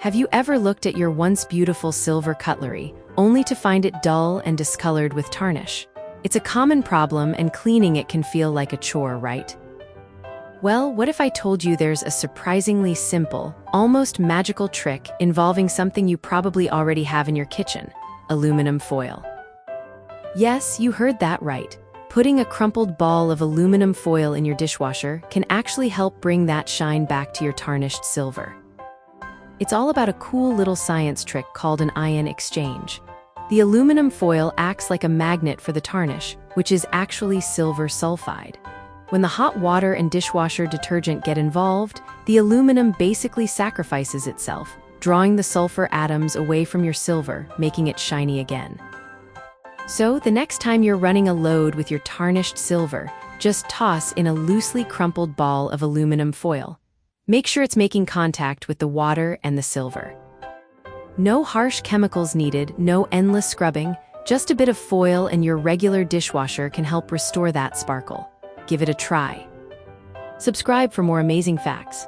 Have you ever looked at your once beautiful silver cutlery, only to find it dull and discolored with tarnish? It's a common problem, and cleaning it can feel like a chore, right? Well, what if I told you there's a surprisingly simple, almost magical trick involving something you probably already have in your kitchen: aluminum foil. Yes, you heard that right. Putting a crumpled ball of aluminum foil in your dishwasher can actually help bring that shine back to your tarnished silver. It's all about a cool little science trick called an ion exchange. The aluminum foil acts like a magnet for the tarnish, which is actually silver sulfide. When the hot water and dishwasher detergent get involved, the aluminum basically sacrifices itself, drawing the sulfur atoms away from your silver, making it shiny again. So, the next time you're running a load with your tarnished silver, just toss in a loosely crumpled ball of aluminum foil. Make sure it's making contact with the water and the silver. No harsh chemicals needed, no endless scrubbing, just a bit of foil and your regular dishwasher can help restore that sparkle. Give it a try. Subscribe for more amazing facts.